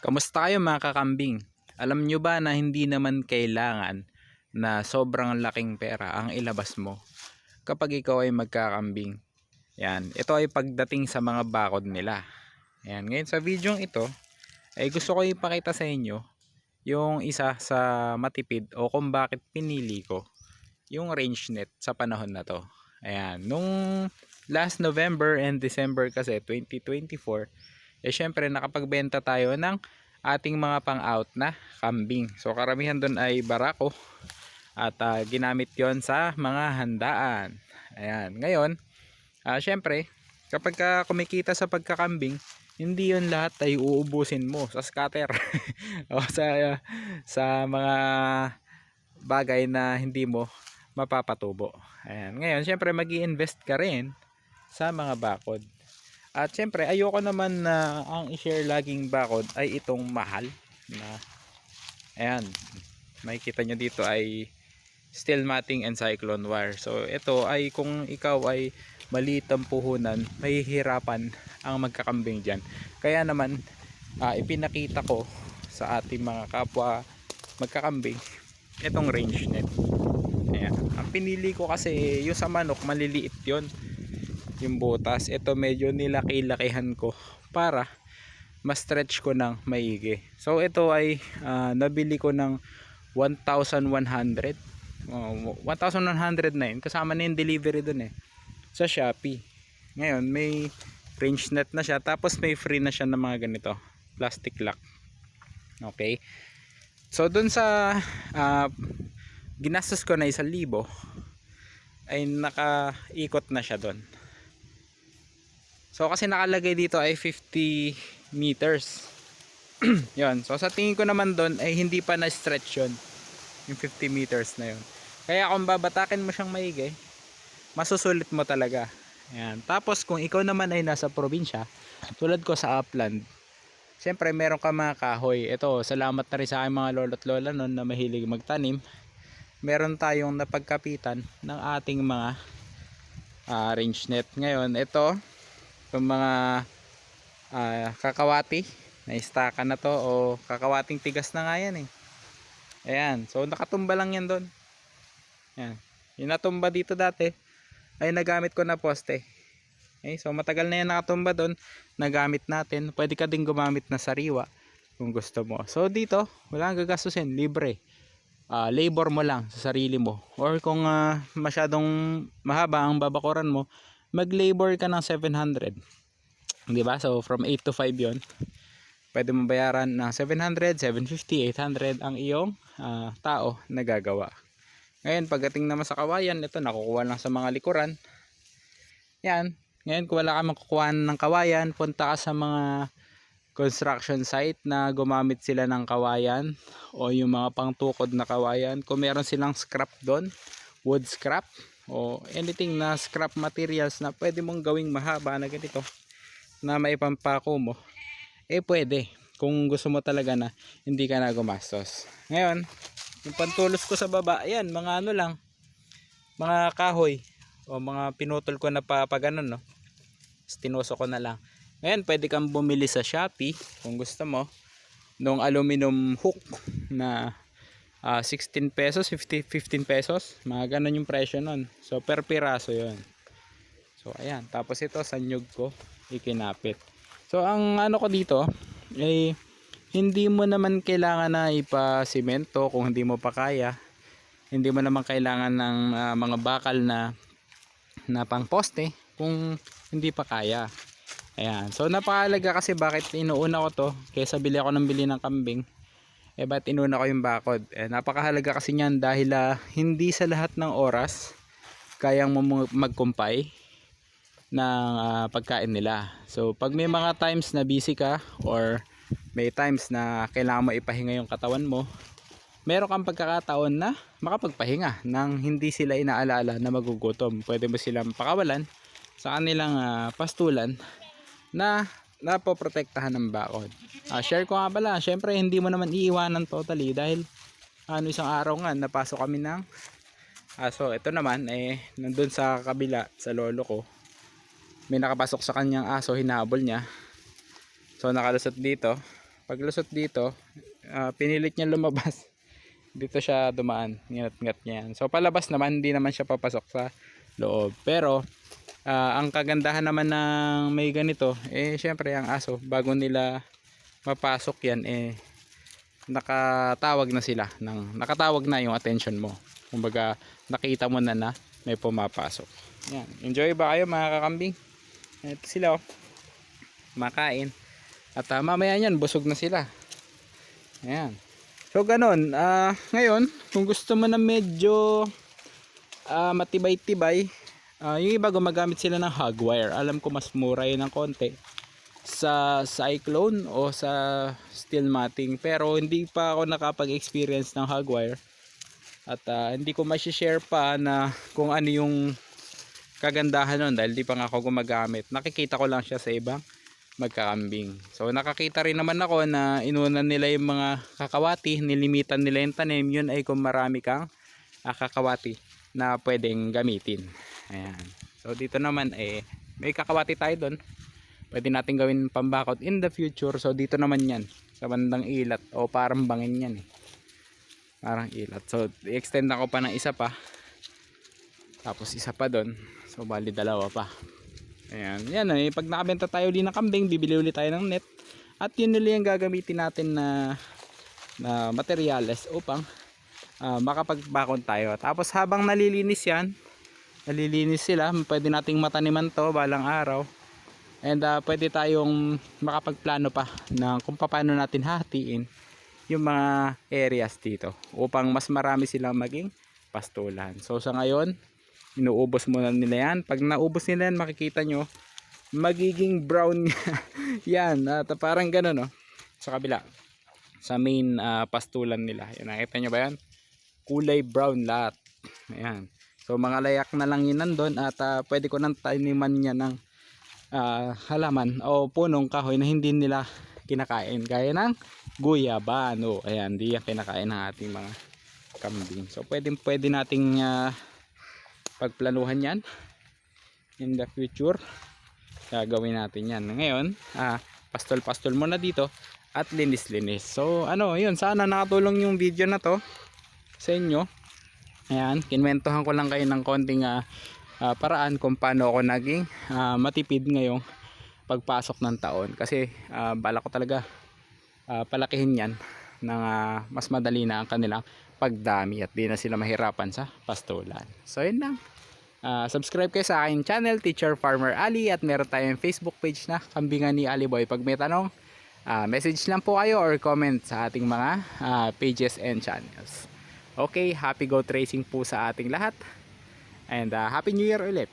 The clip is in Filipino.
Kamusta kayo mga kakambing? Alam nyo ba na hindi naman kailangan na sobrang laking pera ang ilabas mo kapag ikaw ay magkakambing? Yan, ito ay pagdating sa mga bakod nila. Yan, ngayon sa video ito ay gusto ko ipakita sa inyo yung isa sa matipid o kung bakit pinili ko yung range net sa panahon na to. Ayan, nung last November and December kasi 2024, syempre nakapagbenta tayo ng ating mga pang-out na kambing. So karamihan doon ay barako at ginamit yon sa mga handaan. Ayan, ngayon, syempre kapag kumikita sa pagkakambing, hindi yon lahat ay uubusin mo sa scatter o sa mga bagay na hindi mo mapapatubo. Ayan, ngayon syempre mag-i-invest ka rin sa mga bakod. At syempre ayoko naman na ang i-share laging bakod ay itong mahal na, ayan, makikita nyo dito ay steel matting and cyclone wire. So ito ay kung ikaw ay maliit ang puhunan, mahihirapan ang magkakambing dyan. Kaya naman ipinakita ko sa ating mga kapwa magkakambing itong range net. Ayan, ang pinili ko kasi yung sa manok maliliit yon, yung butas. Ito medyo nilaki-lakihan ko para ma-stretch ko ng maigi. So ito ay nabili ko ng 1,100. 1,109 kasama na yung delivery dun sa Shopee. Ngayon may range net na siya, tapos may free na siya ng mga ganito plastic lock. Okay, so dun sa ginastos ko na 1,000 ay nakaikot na siya dun. So kasi nakalagay dito ay 50 meters. Yon. So sa tingin ko naman doon ay hindi pa na-stretch yon, yung 50 meters na yon. Kaya kung babatakin mo siyang maigi, masusulit mo talaga. Ayan. Tapos kung ikaw naman ay nasa probinsya, tulad ko sa upland, siyempre meron ka mga kahoy. Ito, salamat na rin sa aking mga lolo't lola noon na mahilig magtanim. Meron tayong napagkapitan ng ating mga range net. Ngayon ito, yung mga kakawati na istaka na to, o kakawating tigas na nga yan ayan, so nakatumba lang yan doon. Ayan, yung natumba dito dati ay nagamit ko na poste. Okay, so matagal na yan nakatumba doon, nagamit natin. Pwede ka din gumamit na sariwa kung gusto mo. So dito wala kang gagastusin, libre. Labor mo lang sa sarili mo, or kung masyadong mahaba ang babakuran mo, mag-labor ka ng 700, di ba? So from 8 to 5 yon, pwede mo bayaran ng 700, 750, 800 ang iyong tao na gagawa. Ngayon pagdating naman sa kawayan, ito nakukuha lang sa mga likuran. Yan, ngayon kung wala ka makukuha ng kawayan, punta ka sa mga construction site na gumamit sila ng kawayan o yung mga pangtukod na kawayan. Kung meron silang scrap doon, wood scrap o anything na scrap materials na pwede mong gawing mahaba na ganito na maipampako mo, pwede kung gusto mo talaga na hindi ka na gumastos. Ngayon yung pantulos ko sa baba, ayan, mga ano lang, mga kahoy o mga pinutol ko na pa ganun, no, tinuso ko na lang. Ngayon pwede kang bumili sa Shopee kung gusto mo nung aluminum hook na 16 pesos, 15 pesos, mga ganun yung presyo nun. So per piraso yon. So ayan, tapos ito sa nyug ko ikinapit. So ang ano ko dito ay hindi mo naman kailangan na ipa-semento kung hindi mo pa kaya. Hindi mo naman kailangan ng mga bakal na pang poste kung hindi pa kaya. Ayan, so napakahalaga kasi bakit inuuna ko to kaysa bili ako ng bili ng kambing. Ba't inuna ko yung bakod? Napakahalaga kasi niyan dahil hindi sa lahat ng oras kayang magkumpay ng pagkain nila. So pag may mga times na busy ka, or may times na kailangan mo ipahinga yung katawan mo, meron kang pagkakataon na makapagpahinga nang hindi sila inaalala na magugutom. Pwede mo silang pakawalan sa kanilang pastulan na napoprotektahan ng bakod. Share ko nga pala, syempre hindi mo naman iiwanan totally dahil isang araw nga napasok kami ng aso. Ito naman nandun sa kabila sa lolo ko, may nakapasok sa kanyang aso, hinabol niya. So nakalusot dito, paglusot dito, pinilit niya lumabas. Dito siya dumaan, ngat-ngat niya yan. So palabas naman, hindi naman siya papasok sa loob. Pero ang kagandahan naman ng may ganito, syempre ang aso, bago nila mapasok yan, nakatawag na yung attention mo. Kumbaga nakita mo na may pumapasok. Yan. Enjoy ba kayo mga kakambing? Ito sila makain. At mamaya yan, busog na sila. Ayan. So ganun, ngayon kung gusto mo na medyo matibay-tibay, yung iba gumagamit sila ng hog wire. Alam ko mas mura yun ng konti sa Cyclone o sa steel matting, pero hindi pa ako nakapag-experience ng hog wire. At hindi ko ma-share pa na kung ano yung kagandahan nun dahil di pa nga ako gumagamit. Nakikita ko lang siya sa ibang magkakambing. So nakakita rin naman ako na inunan nila yung mga kakawati, nilimitan nila yung tanim. Yun ay kung marami kang kakawati na pwedeng gamitin. Ayan. So dito naman may kakawati tayo doon. Pwede natin gawin pambakot in the future. So dito naman yan sa bandang ilat o parang bangin yan parang ilat. So i-extend ako pa ng isa pa. Tapos isa pa doon. So bali dalawa pa. Ayan, yan pag nakabenta tayo ulit ng kambing, bibili ulit tayo ng net. At yun ulit yung gagamitin natin na materyales upang makapagbakon tayo. Tapos habang nalilinis sila, pwede nating mataniman to balang araw. And pwede tayong makapagplano pa na kung paano natin hatiin yung mga areas dito upang mas marami silang maging pastulan. So sa ngayon, inuubos muna nila yan. Pag naubos nila yan, makikita nyo magiging brown yan. At parang gano'n sa kabila, sa main pastulan nila. Yan, nakita nyo ba yan? Kulay brown lahat. Ayan. So mga layak na lang yun nandun. At pwede ko nang taniman niya ng halaman o punong kahoy na hindi nila kinakain. Gaya ng guyabano. Ayan, di yan kinakain ng ating mga kambing. So pwede nating pagplanuhan yan in the future. Gagawin natin yan. Ngayon pastol muna dito at linis. So yun, sana nakatulong yung video na to sa inyo. Ayan, kinwentuhan ko lang kayo ng konting paraan kung paano ako naging matipid ngayong pagpasok ng taon. Kasi bala ko talaga palakihin yan ng mas madali na ang kanilang pagdami at di na sila mahirapan sa pastulan. So yun lang. Subscribe kayo sa aking channel, Teacher Farmer Ali, at meron tayong Facebook page na Kambingan ni Ali Boy. Pag may tanong, message lang po kayo or comment sa ating mga pages and channels. Okay, happy goat racing po sa ating lahat. And Happy New Year ulit.